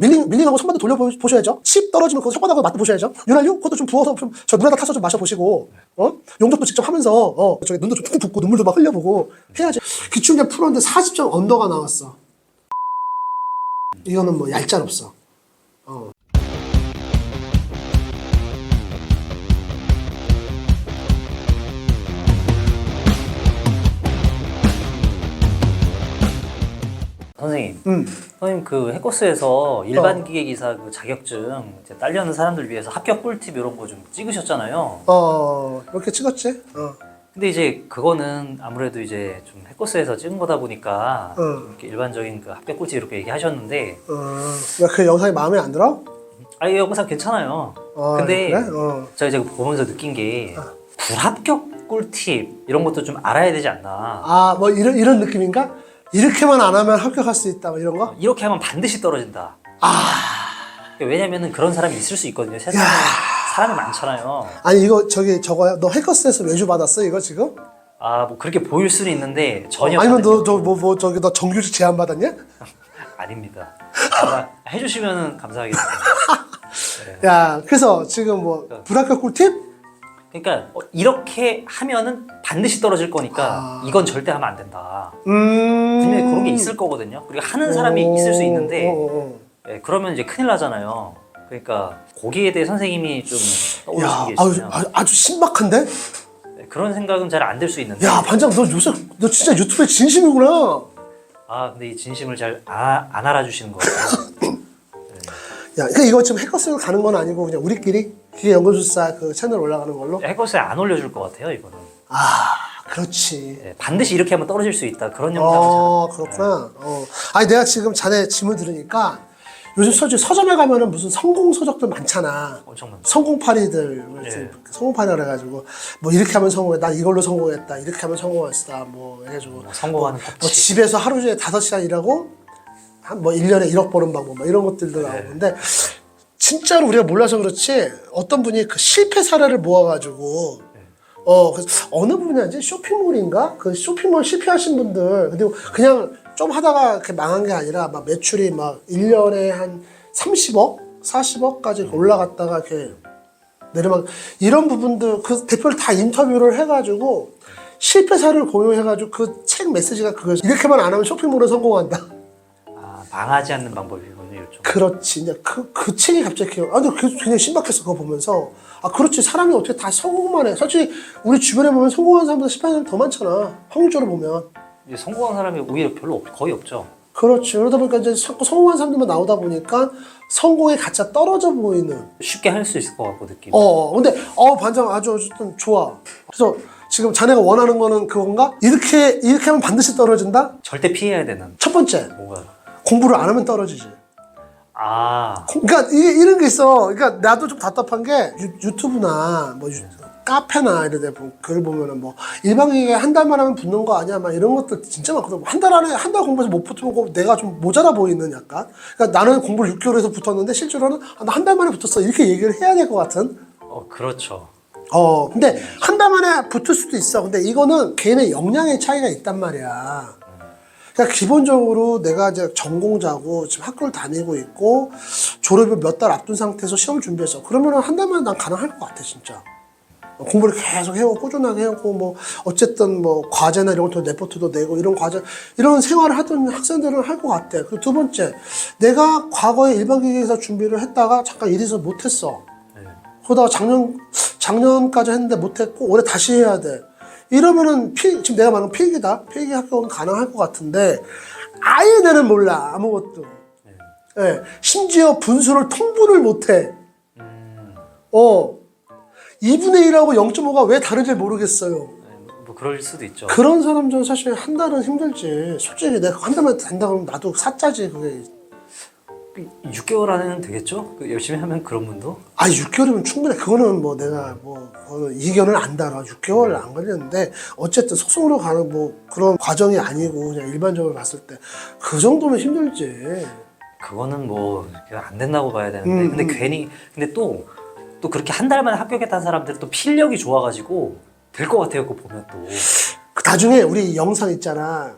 밀링하고 손바닥 돌려보셔야죠. 칩 떨어지면 그거 손바닥으로 맛보셔야죠. 윤활유? 그것도 좀 부어서 좀 저 물에다 타서 좀 마셔보시고, 용접도 직접 하면서, 저기 눈도 좀 푹 붓고 눈물도 막 흘려보고 해야지. 기출문제 풀었는데 40점 언더가 나왔어. 이거는 뭐 얄짤없어. 선생님, 선생님 그 해커스에서 일반 기계기사 그 자격증 이제 딸려는 사람들 위해서 합격 꿀팁 이런 거 좀 찍으셨잖아요. 이렇게 찍었지? 근데 이제 그거는 아무래도 이제 좀 해커스에서 찍은 거다 보니까 좀 이렇게 일반적인 그 합격 꿀팁 이렇게 얘기하셨는데, 왜 그 영상이 마음에 안 들어? 이 영상 괜찮아요. 근데 그래? 제가 이제 보면서 느낀 게 불합격 꿀팁 이런 것도 좀 알아야 되지 않나. 뭐 이런 느낌인가? 이렇게만 안 하면 합격할 수 있다, 뭐 이런 거? 이렇게 하면 반드시 떨어진다. 왜냐면은 그런 사람이 있을 수 있거든요. 세상에 사람이 많잖아요. 아니 이거 저거야? 너 해커스에서 외주 받았어 이거 지금? 뭐 그렇게 보일 수는 있는데 전혀 아니면 너 받은 너 정규직 제안 받았냐? 아닙니다. 해주시면 감사하겠습니다. 네. 야, 그래서 지금 뭐 불합격 꿀팁? 그러니까 이렇게 하면은 반드시 떨어질 거니까 이건 절대 하면 안 된다. 분명히 그런 게 있을 거거든요. 그리고 하는 사람이 있을 수 있는데 네, 그러면 이제 큰일 나잖아요. 그러니까 거기에 대해 선생님이 좀 떠오르시는 게 있으면 아주 신박한데? 네, 그런 생각은 잘 안 들 수 있는데. 야, 반장 너 요새 너 진짜 유튜브에 진심이구나. 근데 이 진심을 잘 안 알아주시는 거예요. 야, 그러니까 이거 지금 해커스로 가는 건 아니고 그냥 우리끼리 기계연구술사 그 채널 올라가는 걸로? 해커스에 안 올려줄 것 같아요, 이거는. 그렇지. 네, 반드시 이렇게 하면 떨어질 수 있다. 그런 영상을 그렇구나. 아니 내가 지금 자네 질문 들으니까 요즘 서점에 가면은 무슨 성공 서적들 많잖아. 엄청 많죠. 성공파리들, 네. 성공파리라 그래가지고 뭐 이렇게 하면 성공했다, 나 이걸로 성공했다, 이렇게 하면 성공했다, 뭐 해가지고 성공하는 뭐 법칙. 집에서 하루 종일 5시간 일하고 뭐 1년에 1억 버는 방법, 뭐 이런 것들도 나오는데 진짜로 우리가 몰라서 그렇지 어떤 분이 그 실패 사례를 모아가지고 그래서 어느 분이지 쇼핑몰인가? 그 쇼핑몰 실패하신 분들, 근데 그냥 좀 하다가 이렇게 망한 게 아니라 막 매출이 막 1년에 한 30억? 40억까지 올라갔다가 이렇게 내려막 이런 부분들 그 대표를 다 인터뷰를 해가지고 실패 사례를 공유해가지고 그 책 메시지가 그거였어. 이렇게만 안 하면 쇼핑몰은 성공한다. 망하지 않는 방법이거든요, 일종. 그렇지. 이제 그 책이 갑자기 기억. 근데 그게 굉장히 신박했어. 그거 보면서. 그렇지. 사람이 어떻게 다 성공만 해. 솔직히 우리 주변에 보면 성공한 사람보다 실패하는 사람 더 많잖아. 확률적으로 보면. 이제 성공한 사람이 오히려 거의 없죠. 그렇지. 그러다 보니까 이제 자꾸 성공한 사람들만 나오다 보니까 성공의 가치가 떨어져 보이는. 쉽게 할 수 있을 것 같고 느낌. 근데 반장 아주 어쨌든 좋아. 그래서 지금 자네가 원하는 거는 그건가? 이렇게 하면 반드시 떨어진다? 절대 피해야 되는. 첫 번째. 뭐가? 공부를 안 하면 떨어지지. 그러니까 이런 게 있어. 그러니까 나도 좀 답답한 게 유튜브나 뭐 카페나 이런 데 글 보면은 뭐 일반기계 한 달만 하면 붙는 거 아니야? 막 이런 것들 진짜 많거든. 한 달 공부해서 못 붙으면 내가 좀 모자라 보이는 약간. 그러니까 나는 공부를 6개월 해서 붙었는데 실제로는 나 한 달 만에 붙었어. 이렇게 얘기를 해야 될 것 같은. 그렇죠. 근데 한 달 만에 붙을 수도 있어. 근데 이거는 개인의 역량의 차이가 있단 말이야. 그러니까 기본적으로 내가 이제 전공자고 지금 학교를 다니고 있고 졸업을 몇 달 앞둔 상태에서 시험 준비했어. 그러면은 한 달만 난 가능할 것 같아 진짜. 공부를 계속 해오고 꾸준하게 해오고 뭐 어쨌든 뭐 과제나 이런 것도 레포트도 내고 이런 과제 이런 생활을 하던 학생들은 할 것 같아. 그리고 두 번째, 내가 과거에 일반기계에서 준비를 했다가 잠깐 일이 있어서 못했어. 그러다가 작년까지 했는데 못했고 올해 다시 해야 돼. 이러면은 지금 내가 말하는 필기다. 필기 합격은 가능할 것 같은데 아예 나는 몰라 아무것도. 심지어 분수를 통분을 못해. 2분의 1하고 0.5가 왜 다른지 모르겠어요. 뭐 그럴 수도 있죠. 그런 사람들은 사실 한 달은 힘들지. 솔직히 내가 한 달만 된다 그러면 나도 사짜지 그게. 6개월 안에는 되겠죠? 열심히 하면 그런 분도? 6개월이면 충분해. 그거는 뭐 내가 그거는 이견을 안 달아. 6개월 안 걸렸는데 어쨌든 소송으로 가는 뭐 그런 과정이 아니고 그냥 일반적으로 봤을 때 그 정도면 힘들지. 그거는 뭐 안 된다고 봐야 되는데 근데 또 그렇게 한 달 만에 합격했다는 사람들은 또 필력이 좋아가지고 될 것 같아요. 그거 보면 또 나중에 우리 영상 있잖아.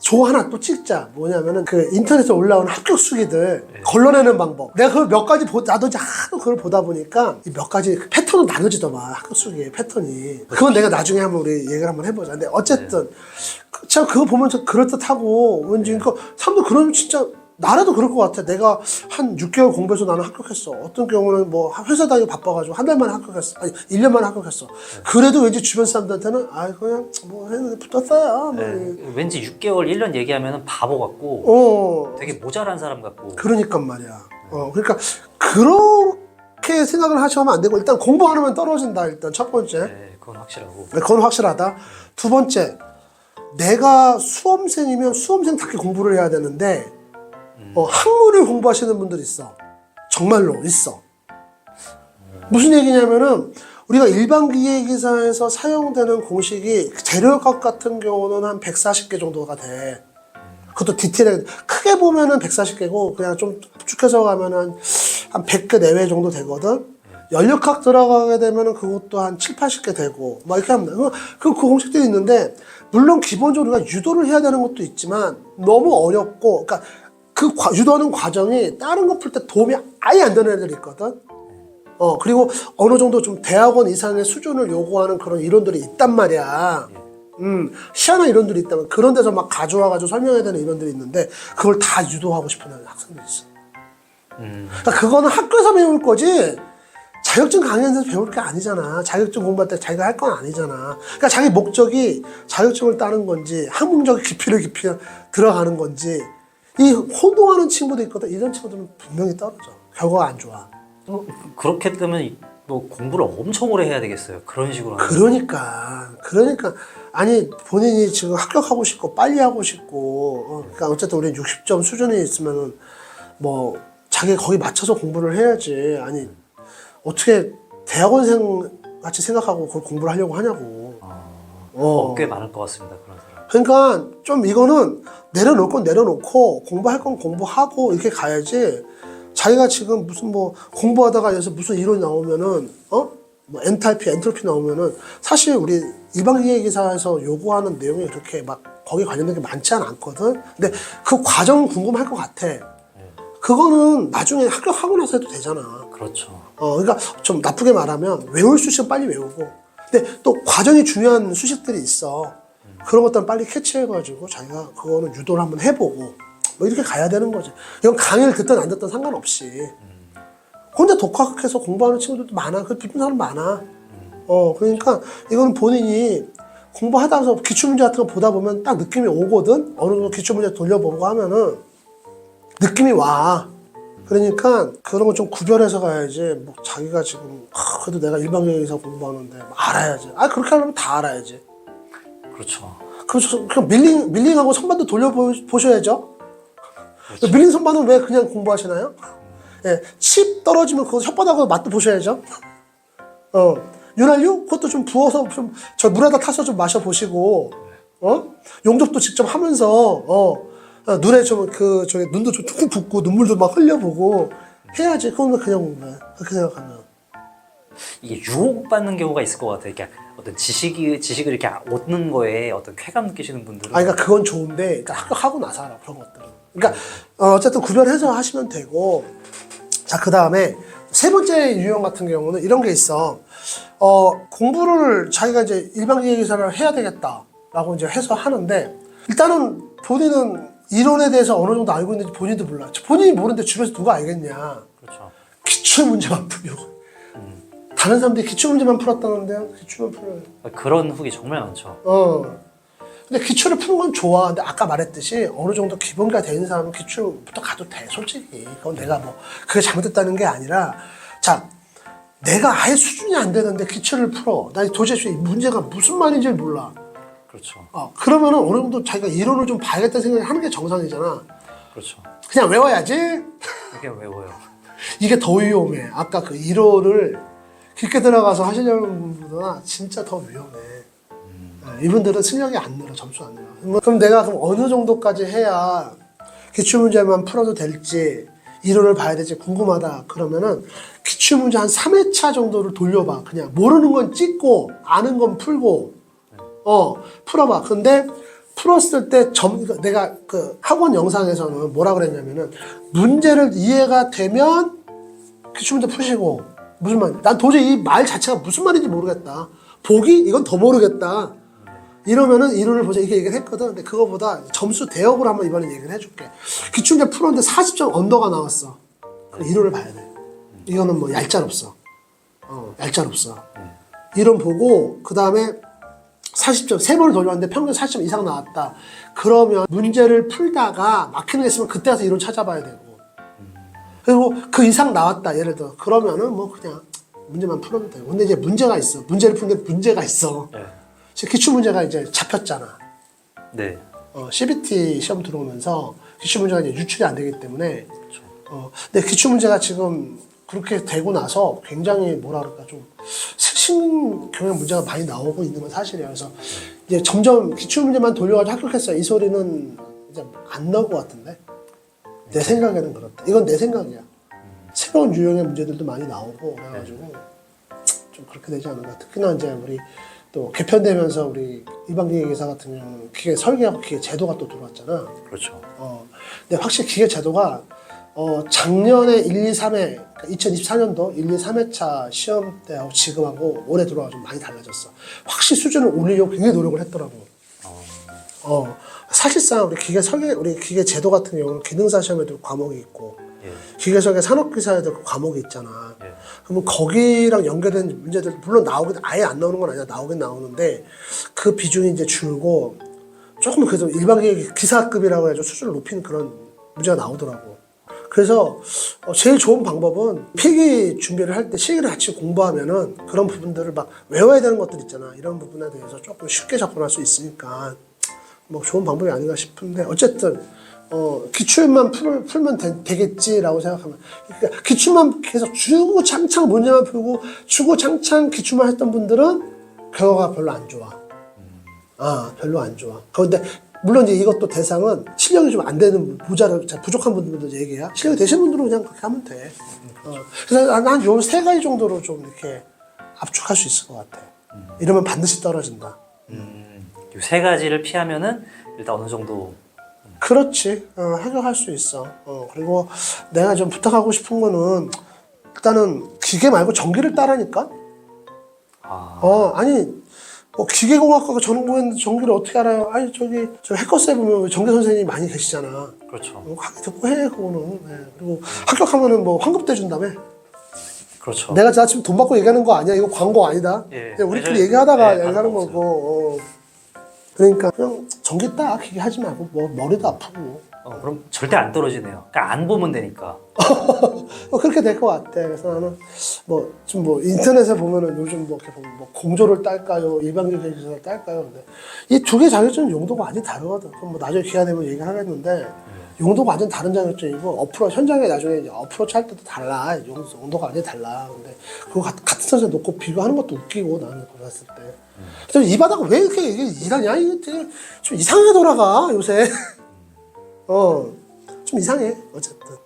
조 하나 또 찍자. 뭐냐면은 그 인터넷에 올라오는 합격 수기들 걸러내는 방법. 내가 그걸 몇 가지 나도 이제 하도 그걸 보다 보니까 이 몇 가지 패턴은 나눠지더만, 합격 수기의 패턴이. 그건 내가 나중에 한번 우리 얘기를 한번 해보자. 근데 어쨌든 참 그거 보면 좀 그럴듯하고 왠지 그러니까 사람들 그러면 진짜 나라도 그럴 것 같아. 내가 한 6개월 공부해서 나는 합격했어. 어떤 경우는 뭐 회사 다니고 바빠가지고 한 달 만에 합격했어. 아니 1년 만에 합격했어. 그래도 왠지 주변 사람들한테는 그냥 뭐 했는데 붙었어요. 뭐. 왠지 6개월, 1년 얘기하면 바보 같고 되게 모자란 사람 같고. 그러니까 말이야. 그러니까 그렇게 생각을 하시면 안 되고 일단 공부 안 하면 떨어진다. 일단 첫 번째. 네, 그건 확실하고. 그건 확실하다. 두 번째, 내가 수험생이면 수험생답게 공부를 해야 되는데 학문을 공부하시는 분들이 있어. 정말로 있어. 무슨 얘기냐면은 우리가 일반 기계기사에서 사용되는 공식이 재료값 같은 경우는 한 140개 정도가 돼. 그것도 디테일하게 크게 보면은 140개고 그냥 좀 축해서 가면은 한 100개 내외 정도 되거든. 연력학 들어가게 되면은 그것도 한 7, 80개 되고 막 이렇게 합니다. 그 공식들이 있는데 물론 기본적으로 우리가 유도를 해야 되는 것도 있지만 너무 어렵고 그러니까 유도하는 과정이 다른 거 풀 때 도움이 아예 안 되는 애들이 있거든. 그리고 어느 정도 좀 대학원 이상의 수준을 요구하는 그런 이론들이 있단 말이야. 희한한 이론들이 있다면 그런 데서 막 가져와가지고 설명해야 되는 이론들이 있는데 그걸 다 유도하고 싶은 학생들이 있어. 그러니까 그거는 학교에서 배울 거지 자격증 강의하면서 배울 게 아니잖아. 자격증 공부할 때 자기가 할 건 아니잖아. 그러니까 자기 목적이 자격증을 따는 건지 학문적 깊이를 들어가는 건지 이 혼동하는 친구도 있거든. 이런 친구들은 분명히 떨어져. 결과가 안 좋아. 그렇게 되면 뭐 공부를 엄청 오래 해야 되겠어요. 그런 식으로. 그러니까 아니 본인이 지금 합격하고 싶고 빨리 하고 싶고 그러니까 어쨌든 우리 60점 수준에 있으면은 뭐 자기 거기 맞춰서 공부를 해야지. 아니 어떻게 대학원생 같이 생각하고 그걸 공부를 하려고 하냐고. 꽤 많을 것 같습니다. 그런 사람. 그러니까 좀 이거는 내려놓을 건 내려놓고 공부할 건 공부하고 이렇게 가야지. 자기가 지금 무슨 뭐 공부하다가 여기서 무슨 이론이 나오면은 뭐 엔트로피 나오면은 사실 우리 일반 기계기사에서 요구하는 내용이 그렇게 막 거기에 관련된 게 많지 않거든. 근데 그 과정 궁금할 것 같아. 그거는 나중에 합격하고 나서 해도 되잖아. 그렇죠. 그러니까 좀 나쁘게 말하면 외울 수식은 빨리 외우고. 근데 또 과정이 중요한 수식들이 있어. 그런 것들은 빨리 캐치해가지고 자기가 그거는 유도를 한번 해보고 뭐 이렇게 가야 되는 거지. 이건 강의를 듣든 안 듣든 상관없이. 혼자 독학해서 공부하는 친구들도 많아. 그 듣는 사람 많아. 그러니까 이거는 본인이 공부하다가 기출문제 같은 거 보다 보면 딱 느낌이 오거든. 어느 정도 기출문제 돌려보고 하면은 느낌이 와. 그러니까 그런 거 좀 구별해서 가야지. 뭐 자기가 지금 그래도 내가 일반경영에서 공부하는데 알아야지. 그렇게 하려면 다 알아야지. 그렇죠. 그럼 밀링하고 선반도 돌려보셔야죠. 그렇죠. 밀링 선반은 왜 그냥 공부하시나요? 예, 칩 떨어지면 그거 혓바닥으로 맛도 보셔야죠. 윤활유? 그것도 좀 부어서 좀 저 물에다 타서 좀 마셔보시고, 용접도 직접 하면서, 눈에 좀 저기 눈도 좀 툭툭 붓고 눈물도 막 흘려보고 해야지. 그건 그냥 공부해. 그렇게 생각하면. 이게 유혹받는 경우가 있을 것 같아요. 그러니까 어떤 지식을 이렇게 얻는 거에 어떤 쾌감 느끼시는 분들은. 그러니까 그건 좋은데, 그러니까 합격하고 나서 하라, 그런 것들은. 그러니까, 어쨌든 구별해서 하시면 되고, 자, 그 다음에 세 번째 유형 같은 경우는 이런 게 있어. 공부를 자기가 이제 일반 기계기사를 해야 되겠다라고 이제 해서 하는데, 일단은 본인은 이론에 대해서 어느 정도 알고 있는지 본인도 몰라. 본인이 모르는데 주변에서 누가 알겠냐. 그렇죠. 기출문제만 풀려고. 다른 사람들이 기출문제만 풀었다는데요? 기출만 풀어요. 그런 후기 정말 많죠. 근데 기출을 푸는 건 좋아. 근데 아까 말했듯이 어느 정도 기본기가 돼 있는 사람은 기출부터 가도 돼, 솔직히. 그건 내가 뭐, 그게 잘못됐다는 게 아니라, 자, 내가 아예 수준이 안 되는데 기출을 풀어. 나 도대체 이 문제가 무슨 말인지 몰라. 그렇죠. 그러면은 어느 정도 자기가 이론을 좀 봐야겠다는 생각을 하는 게 정상이잖아. 그렇죠. 그냥 외워야지. 그냥 외워요. 이게 더 위험해. 아까 그 이론을 깊게 들어가서 하시려는 분보다 진짜 더 위험해. 이분들은 실력이 안 늘어, 점수 안 늘어. 그럼 내가 어느 정도까지 해야 기출문제만 풀어도 될지, 이론을 봐야 될지 궁금하다. 그러면은 기출문제 한 3회차 정도를 돌려봐. 그냥 모르는 건 찍고, 아는 건 풀고, 풀어봐. 근데 풀었을 때 내가 그 학원 영상에서는 뭐라 그랬냐면은 문제를 이해가 되면 기출문제 푸시고 무슨 말? 난 도저히 이 말 자체가 무슨 말인지 모르겠다. 보기 이건 더 모르겠다. 이러면은 이론을 보자 이렇게 얘기를 했거든. 근데 그거보다 점수 대역으로 한번 이번에 얘기를 해줄게. 기출문제 풀었는데 40점 언더가 나왔어. 그럼 이론을 봐야 돼. 이거는 뭐 얄짤없어. 얄짤없어. 이론 보고 그 다음에 40점, 3번을 돌렸는데 평균 40점 이상 나왔다. 그러면 문제를 풀다가 막히는 게 있으면 그때 가서 이론 찾아봐야 되고. 그리고 그 이상 나왔다, 예를 들어. 그러면은 뭐 그냥 문제만 풀어도 되고. 근데 이제 문제가 있어. 문제를 푸는데 문제가 있어. 네. 기출문제가 이제 잡혔잖아. 네. CBT 시험 들어오면서 기출문제가 이제 유출이 안 되기 때문에. 근데 기출문제가 지금 그렇게 되고 나서 굉장히 뭐라 그럴까 좀 스심 경향 문제가 많이 나오고 있는 건 사실이에요. 그래서 이제 점점 기출문제만 돌려가지고 합격했어요. 이 소리는 이제 안 나올 것 같은데 내 생각에는 그렇다. 이건 내 생각이야. 새로운 유형의 문제들도 많이 나오고 그래가지고 좀 그렇게 되지 않을까. 특히나 이제 우리 또 개편되면서 우리 일반기계사 같은 경우는 기계 설계하고 기계 제도가 또 들어왔잖아. 그렇죠. 근데 확실히 기계 제도가 작년에 1, 2, 3회, 2024년도 1, 2, 3회차 시험 때하고 지금하고 올해 들어와 좀 많이 달라졌어. 확실히 수준을 올리려고 굉장히 노력을 했더라고. 사실상 우리 기계 설계, 우리 기계 제도 같은 경우는 기능사 시험에도 과목이 있고, 기계 설계 산업기사에도 과목이 있잖아. 그러면 거기랑 연계된 문제들, 물론 나오긴, 아예 안 나오는 건 아니야. 나오긴 나오는데, 그 비중이 이제 줄고, 조금 그래도 일반 기사급이라고 해서 수준을 높이는 그런 문제가 나오더라고. 그래서 제일 좋은 방법은 필기 준비를 할 때 실기를 같이 공부하면은 그런 부분들을 막 외워야 되는 것들 있잖아. 이런 부분에 대해서 조금 쉽게 접근할 수 있으니까 뭐 좋은 방법이 아닌가 싶은데 어쨌든 기출만 풀면 되겠지라고 생각하면 그러니까 기출만 계속 주구장창 문제만 풀고 주구장창 기출만 했던 분들은 결과가 별로 안 좋아. 별로 안 좋아. 그런데 물론 이제 이것도 대상은 실력이 좀 안 되는 부족한 분들도 얘기야. 실력이 되신 분들은 그냥 그렇게 하면 돼. 그래서 난 요 3가지 정도로 좀 이렇게 압축할 수 있을 것 같아. 이러면 반드시 떨어진다. 이 3가지를 피하면은 일단 어느 정도. 그렇지. 해결할 수 있어. 그리고 내가 좀 부탁하고 싶은 거는 일단은 기계 말고 전기를 따라니까. 아니. 기계공학과가 전공했는데 전기를 어떻게 알아요? 아니 저 해커스에 보면 전기 선생님이 많이 계시잖아. 그렇죠. 강의 듣고 해 그거는. 그리고 합격하면은 뭐 환급도 해준다며. 그렇죠. 내가 지금 돈 받고 얘기하는 거 아니야. 이거 광고 아니다. 그냥 우리끼리 얘기하다가 얘기하는 거고. 그러니까 그냥 전기 따 기계 하지 말고 뭐 머리도 아프고. 그럼 절대 안 떨어지네요. 그러니까 안 보면 되니까. 그렇게 될 것 같아. 그래서 나는 좀 인터넷에 보면은 요즘 이렇게 보면 공조를 딸까요, 일반기계를 딸까요. 근데 이 2개 자격증 용도가 완전 다르거든. 그럼 뭐 나중에 기회 되면 얘기를 하겠는데 용도가 완전 다른 자격증이고 현장에 나중에 이제 어프로치 할 때도 달라. 용도가 완전 달라. 근데 그거 같은 선생 놓고 비교하는 것도 웃기고 나는 그거 봤을 때. 그래서 이 바닥 왜 이렇게 일하냐? 이게 되게 좀 이상하게 돌아가 요새. 좀 이상해 어쨌든.